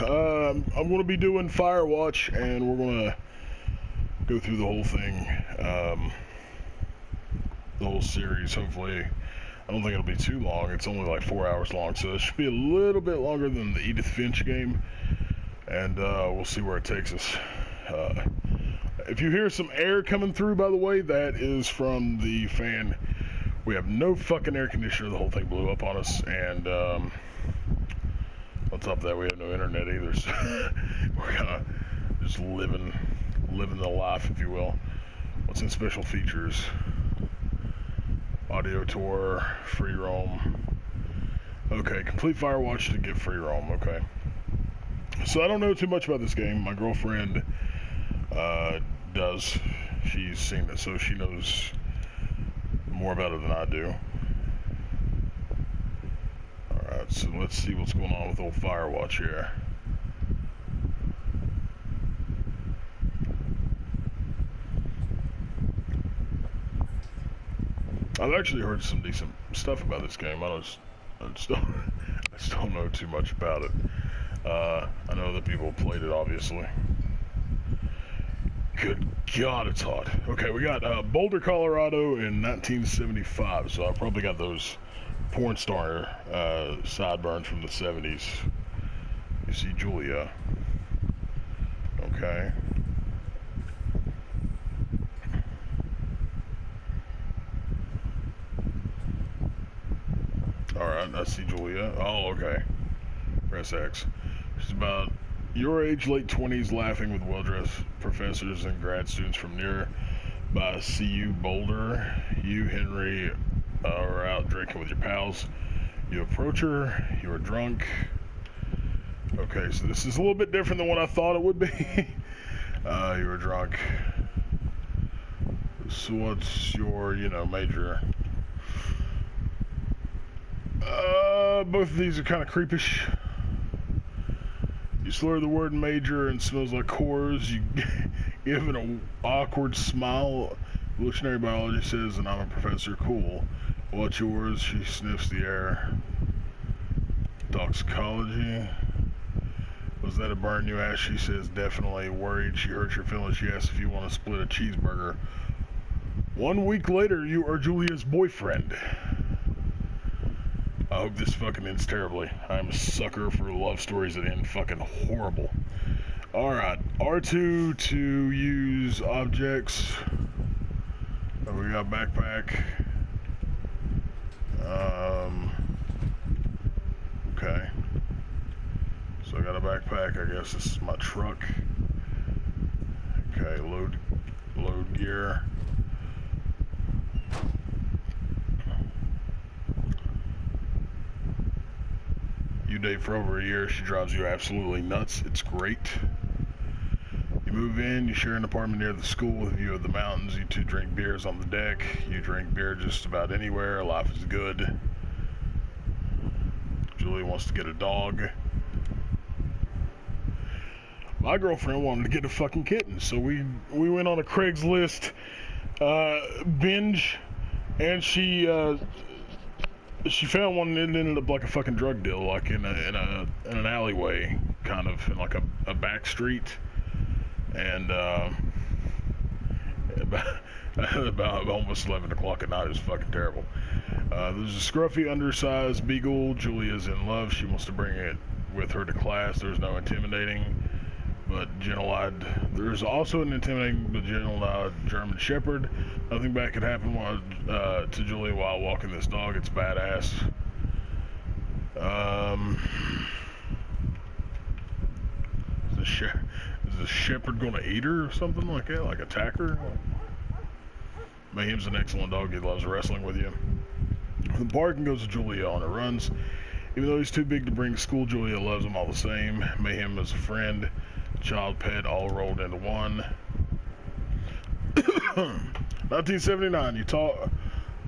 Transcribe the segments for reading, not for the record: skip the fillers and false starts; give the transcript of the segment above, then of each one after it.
I'm going to be doing Firewatch, and we're going to go through the whole thing, the whole series, hopefully. I don't think it'll be too long. It's only like 4 hours long, so it should be a little bit longer than the Edith Finch game, and we'll see where it takes us. If you hear some air coming through, by the way, that is from the fan. We have no fucking air conditioner. The whole thing blew up on us, and on top of that, we have no internet either. So we're kind of just living the life, if you will. What's in special features? Audio tour, free roam. Okay, complete Firewatch to get free roam. Okay. So I don't know too much about this game. My girlfriend does. She's seen it, so she knows more about it than I do. Alright, so let's see what's going on with old Firewatch here. I've actually heard some decent stuff about this game. I just don't know too much about it. I know that people played it, obviously. Good God, it's hot. Okay, we got Boulder, Colorado in 1975, so I probably got those porn star sideburns from the 70s. You see Julia. Okay. Alright, I see Julia. Oh, okay. Press X. She's about your age, late 20s, laughing with well-dressed professors and grad students from nearby CU Boulder. You, Henry, are out drinking with your pals. You approach her. You are drunk. Okay, so this is a little bit different than what I thought it would be. You were drunk. So what's your, major? Both of these are kind of creepish. You slur the word major and smells like whores. You give it an awkward smile. Evolutionary biology says, and I'm a professor. Cool. What's yours? She sniffs the air. Toxicology. Was that a burn, you asked? She says, definitely. Worried she hurt your feelings. She asks if you want to split a cheeseburger. 1 week later, you are Julia's boyfriend. I hope this fucking ends terribly. I'm a sucker for love stories that end fucking horrible. Alright, R2 to use objects. Oh, we got backpack. Okay. So I got a backpack. I guess this is my truck. Okay, load gear. You date for over a year. She drives you absolutely nuts. It's great. You move in. You share an apartment near the school with a view of the mountains. You two drink beers on the deck. You drink beer just about anywhere. Life is good. Julie wants to get a dog. My girlfriend wanted to get a fucking kitten, so we went on a Craigslist binge, and she found one and it ended up like a fucking drug deal, like in an alleyway, kind of in like a back street, and about almost 11 o'clock at night. It was fucking terrible. There's a scruffy, undersized beagle. Julia's in love. She wants to bring it with her to class. There's no intimidating but gentle-eyed. There's also an intimidating but gentle-eyed German Shepherd. Nothing bad could happen to Julia while walking this dog. It's badass. Is the shepherd gonna eat her or something like that? Like attack her? Mayhem's an excellent dog. He loves wrestling with you. The barking goes to Julia on her runs. Even though he's too big to bring to school, Julia loves him all the same. Mayhem is a friend, child, pet, all rolled into one. 1979, you talk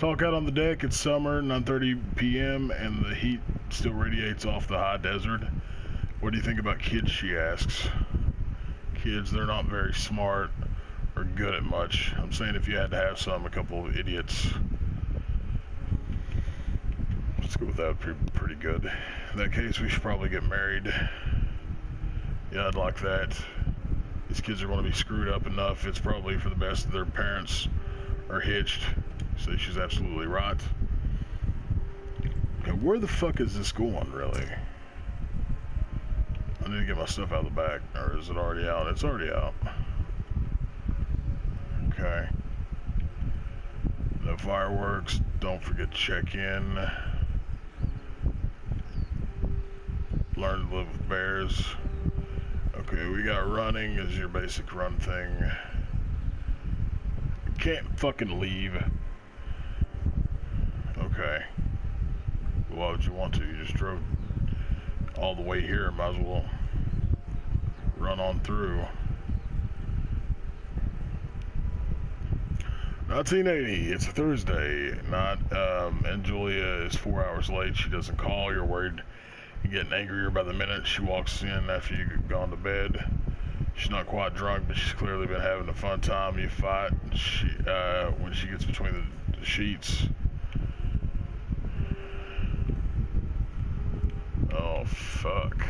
out on the deck. It's summer, 9:30 p.m., and the heat still radiates off the high desert. What do you think about kids, she asks. Kids, they're not very smart or good at much. I'm saying if you had to have some, a couple of idiots. Let's go with that. Pretty good. In that case, we should probably get married. Yeah, I'd like that. These kids are going to be screwed up enough. It's probably for the best of their parents are hitched. So she's absolutely right. Okay, where the fuck is this going, really? I need to get my stuff out of the back. Or is it already out? It's already out. Okay. No fireworks. Don't forget to check in. Learn to live with bears. Okay, we got running as your basic run thing. Can't fucking leave. Okay. Why would you want to? You just drove all the way here. Might as well run on through. 1980. It's a Thursday night, and Julia is 4 hours late. She doesn't call. You're worried. You're getting angrier by the minute. She walks in after you've gone to bed. She's not quite drunk, but she's clearly been having a fun time. You fight. When she gets between the sheets. Oh, fuck.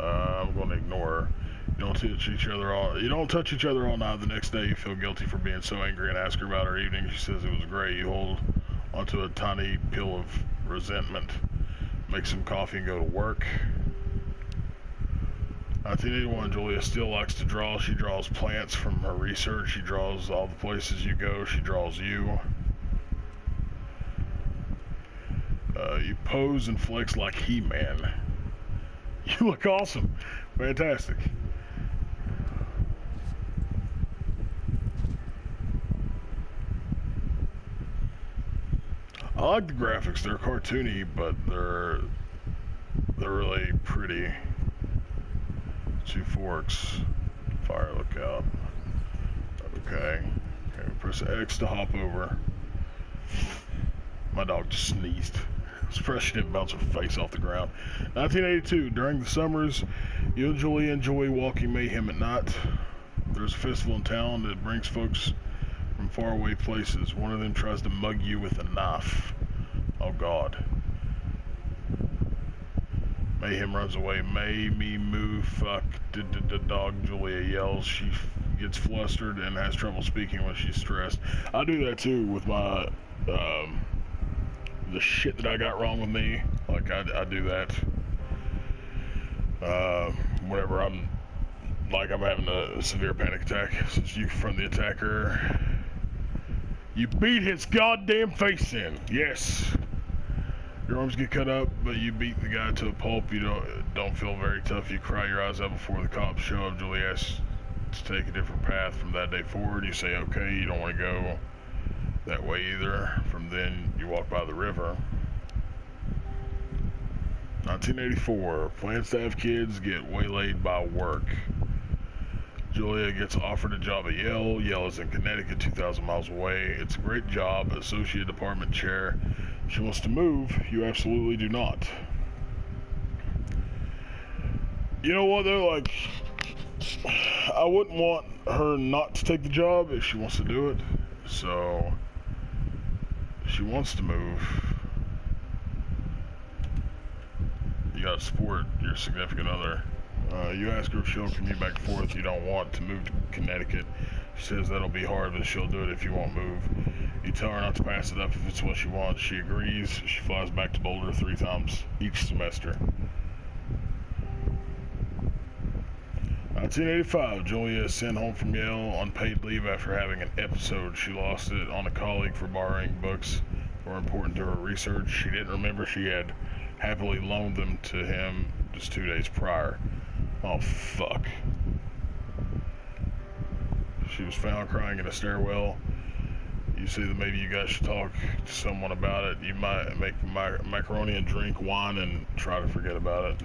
I'm going to ignore her. You don't touch each other all night. The next day you feel guilty for being so angry and ask her about her evening. She says it was great. You hold onto a tiny pill of resentment. Make some coffee and go to work. 1981, Julia still likes to draw. She draws plants from her research. She draws all the places you go. She draws you. You pose and flex like He-Man. You look awesome. Fantastic. I like the graphics. They're cartoony, but they're really pretty. 2 forks. Fire lookout. Okay. Okay, press X to hop over. My dog just sneezed. I was surprised she didn't bounce her face off the ground. 1982. During the summers, you and Julie enjoy walking mayhem at night. There's a festival in town that brings folks from faraway places. One of them tries to mug you with a knife. Oh, God. Mayhem runs away. Me, moo, fuck, dog, Julia yells. She gets flustered and has trouble speaking when she's stressed. I do that too with my, the shit that I got wrong with me. Like, I do that. Whenever I'm having a severe panic attack. Since you confront the attacker, you beat his goddamn face in. Yes. Your arms get cut up, but you beat the guy to a pulp. You don't feel very tough. You cry your eyes out before the cops show up. Julie asks to take a different path from that day forward. You say, okay, you don't want to go that way either. From then, you walk by the river. 1984. Plans to have kids get waylaid by work. Julia gets offered a job at Yale. Yale is in Connecticut, 2,000 miles away. It's a great job, associate department chair. She wants to move. You absolutely do not. You know what, though? Like, I wouldn't want her not to take the job if she wants to do it. So, she wants to move. You gotta support your significant other. You ask her if she'll commute back and forth. You don't want to move to Connecticut. She says that'll be hard, but she'll do it if you won't move. You tell her not to pass it up if it's what she wants. She agrees. She flies back to Boulder 3 times each semester. 1985, Julia is sent home from Yale on paid leave after having an episode. She lost it on a colleague for borrowing books that were important to her research. She didn't remember she had happily loaned them to him just 2 days prior. Oh, fuck. She was found crying in a stairwell. You say that maybe you guys should talk to someone about it. You might make macaroni and drink wine and try to forget about it.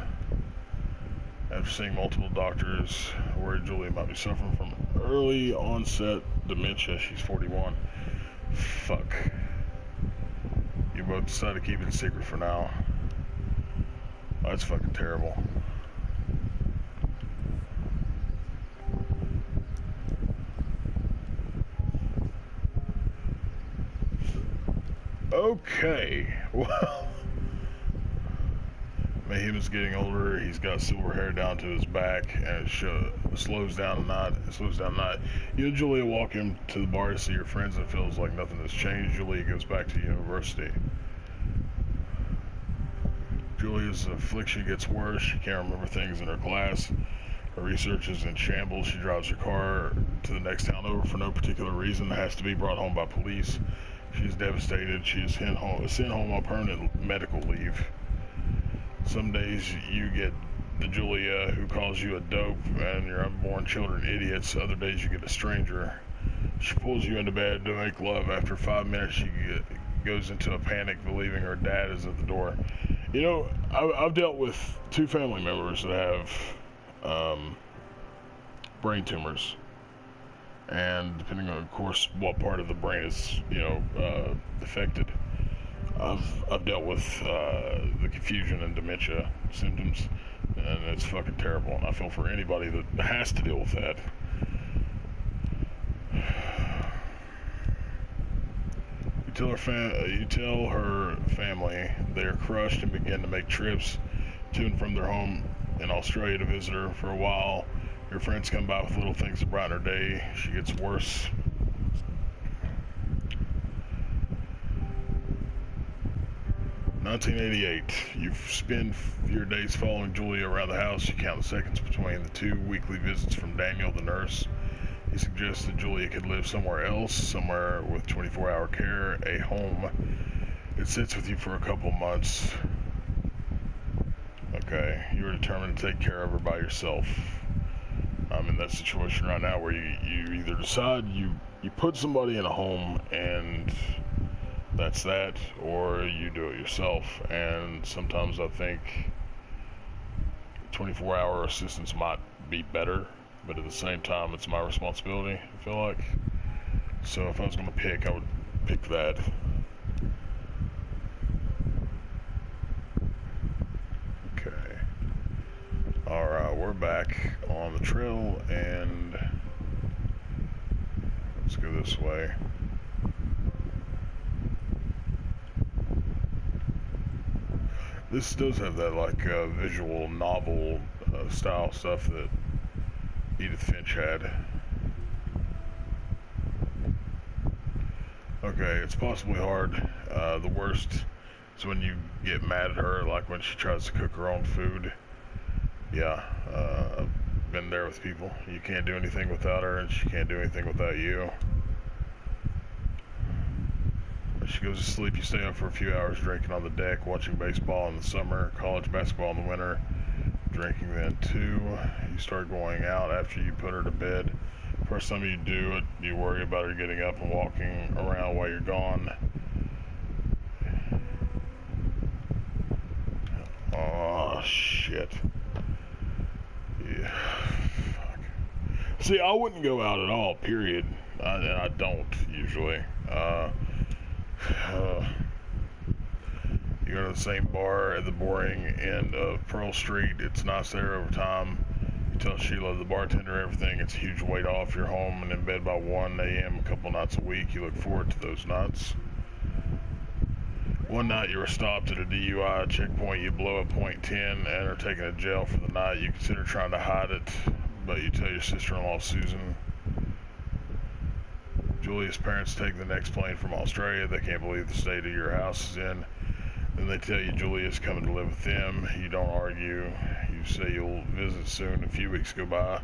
After seeing multiple doctors, worried Julia might be suffering from early onset dementia. She's 41. Fuck. You both decided to keep it a secret for now. Oh, that's fucking terrible. Okay, well, Mayhem is getting older. He's got silver hair down to his back, and it slows down a lot. It slows down a lot. You and Julia walk him to the bar to see your friends, and it feels like nothing has changed. Julia goes back to university. Julia's affliction gets worse. She can't remember things in her class. Her research is in shambles. She drives her car to the next town over for no particular reason. Has to be brought home by police. She's devastated. She is sent home on permanent medical leave. Some days you get the Julia who calls you a dope and your unborn children idiots. Other days you get a stranger. She pulls you into bed to make love. After 5 minutes she goes into a panic, believing her dad is at the door. You know, I've dealt with 2 family members that have brain tumors, and depending on, of course, what part of the brain is, affected, I've dealt with the confusion and dementia symptoms, and it's fucking terrible. And I feel for anybody that has to deal with that. You tell her family they are crushed and begin to make trips to and from their home in Australia to visit her for a while. Your friends come by with little things to brighten her day. She gets worse. "1988. You spend your days following Julia around the house. You count the seconds between the 2 weekly visits from Daniel, the nurse. He suggests that Julia could live somewhere else, somewhere with 24-hour care, a home. It sits with you for a couple months. Okay, you're determined to take care of her by yourself. I'm in that situation right now where you either decide you put somebody in a home and that's that, or you do it yourself. And sometimes I think 24-hour assistance might be better, but at the same time, it's my responsibility, I feel like. So if I was going to pick, I would pick that. Okay. Alright, we're back on the trail, and let's go this way. This does have that, like, visual novel style stuff that Edith Finch had. Okay, it's possibly hard. The worst is when you get mad at her, like when she tries to cook her own food. Yeah, I've been there with people. You can't do anything without her, and she can't do anything without you. When she goes to sleep, you stay up for a few hours drinking on the deck, watching baseball in the summer, college basketball in the winter. Drinking then too. You start going out after you put her to bed. First time you do it, you worry about her getting up and walking around while you're gone. Oh shit. Yeah. Fuck. See, I wouldn't go out at all, period. And I don't usually. You go to the same bar at the boring end of Pearl Street. It's nice there over time. You tell Sheila, the bartender, everything. It's a huge weight off. You're home and in bed by 1 a.m. a couple nights a week. You look forward to those nights. One night you were stopped at a DUI checkpoint. You blow up .10 and are taken to jail for the night. You consider trying to hide it, but you tell your sister-in-law, Susan. Julia's parents take the next plane from Australia. They can't believe the state of your house is in. Then they tell you Julia's coming to live with them. You don't argue. You say you'll visit soon. A few weeks go by.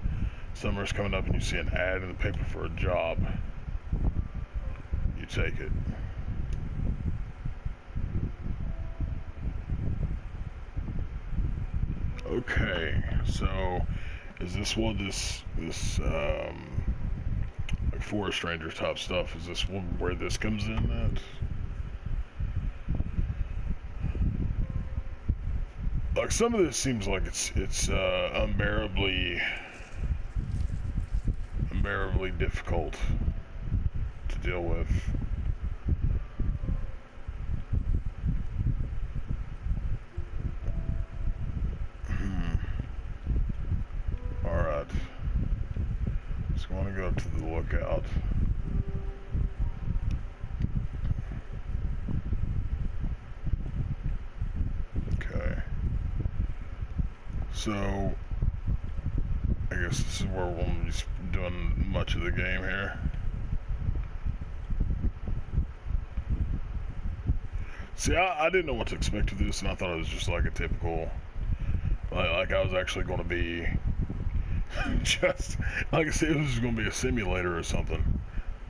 Summer's coming up and you see an ad in the paper for a job. You take it. Okay, so is this what this like Forest Ranger type stuff, is this one where this comes in at? Like, some of this seems like it's unbearably difficult to deal with. Alright. Just want to go to the lookout. Okay. So, I guess this is where we'll be doing much of the game here. See, I didn't know what to expect with this, and I thought it was just like a typical, like I was actually going to be just, like I said, it was just going to be a simulator or something.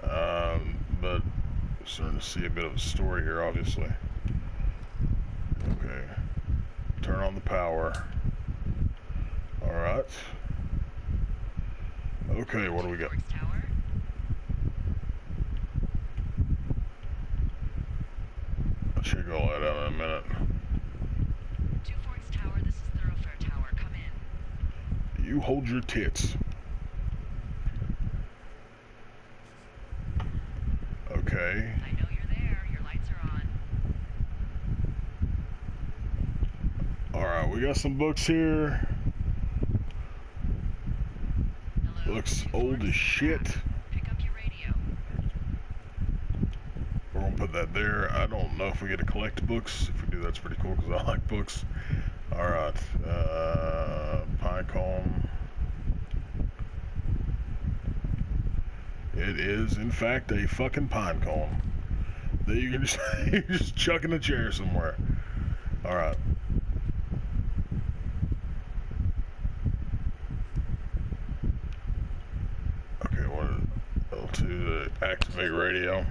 But we're starting to see a bit of a story here, obviously. Okay, turn on the power. All right. Okay, what do we got? I'll check all that out in a minute. 2 Forks Tower, this is Thoroughfare Tower. Come in. You hold your tits. Okay. I know you're there. Your lights are on. Alright, we got some books here. Hello, Looks 2 old Forks as shit. Pick up your radio. We're gonna put that there. I don't know if we get to collect books. If we do, that's pretty cool because I like books. Alright, Pinecone. It is, in fact, a fucking pine cone that you can just, you just chuck in a chair somewhere. Alright. Okay, what is L2 to activate radio?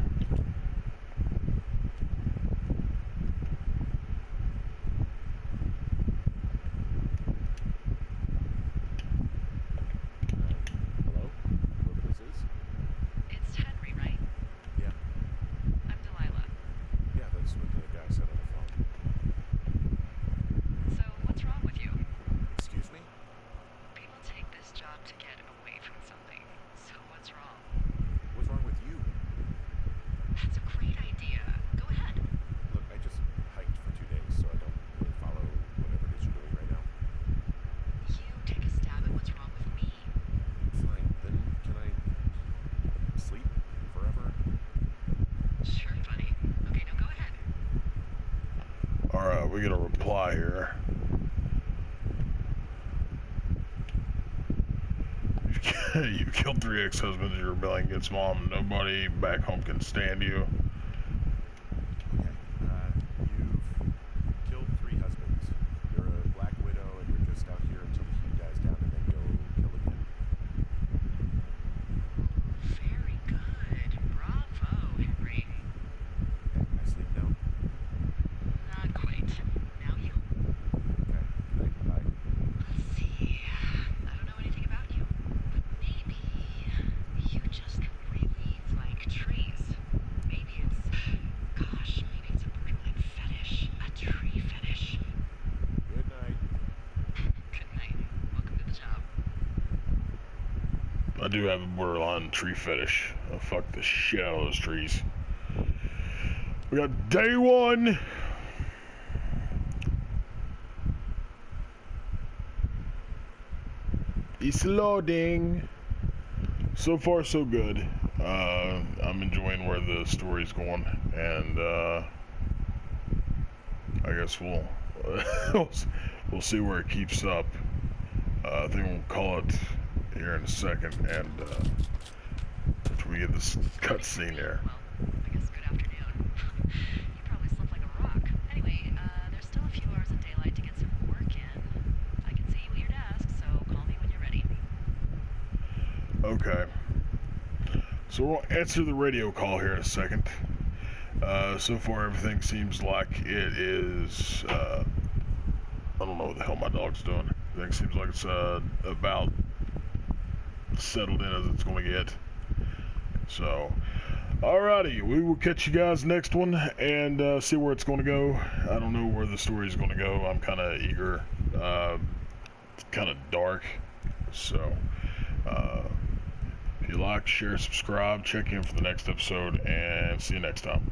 We get a reply here. You killed 3 ex-husbands. You're rebelling against mom. Nobody back home can stand you. You've killed 3 husbands. You're a black widow, and you're just out here until the heat dies down, and then you'll kill again. Very good. Bravo, Henry. Okay, I sleep now. Not quite. Now you. Okay, night, bye. Let's see. I don't know anything about you, but maybe you just really like trees. Maybe it's, gosh, maybe it's a borderline fetish. A tree fetish. Good night. Good night. Welcome to the job. I do have a borderline tree fetish. I'll fuck the shit out of those trees. We got day 1. It's loading. So far, so good. I'm enjoying where the story's going, and I guess we'll we'll see where it keeps up. I think we'll call it here in a second, and after we get this cutscene here. Well, I guess good afternoon. You probably slept like a rock. Anyway, there's still a few hours of daylight to get some work in. I can see you at your desk, so call me when you're ready. Okay. So we'll answer the radio call here in a second. So far everything seems like it is, I don't know what the hell my dog's doing. Everything seems like it's about settled in as it's going to get. So, alrighty, we will catch you guys next one and see where it's going to go. I don't know where the story is going to go. I'm kind of eager. It's kind of dark. So, if you like, share, subscribe, check in for the next episode, and see you next time.